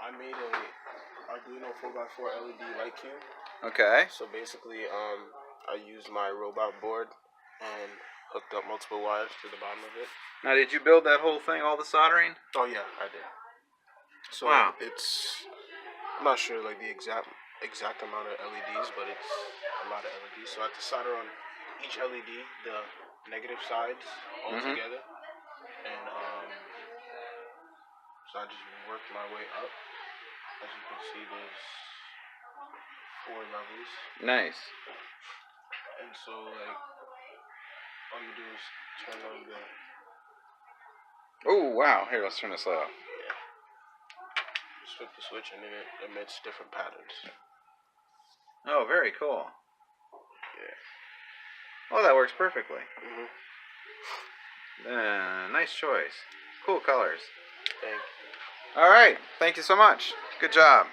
I made a Arduino 4x4 LED light cube. Okay. So basically, I used my robot board and hooked up multiple wires to the bottom of it. Now, did you build that whole thing, all the soldering? Oh yeah, I did. So wow. I'm not sure like the exact amount of LEDs, but it's a lot of LEDs. So I had to solder on each LED the negative sides all together, and so I just worked my way up. As you can see, there's 4 levels. Nice. And so like all you do is turn on the. Oh wow! Here, let's turn this light off. Yeah. Just flip the switch and then it emits different patterns. Oh, very cool. Yeah. Oh, that works perfectly. Mhm. Nice choice. Cool colors. Thank you. All right. Thank you so much. Good job.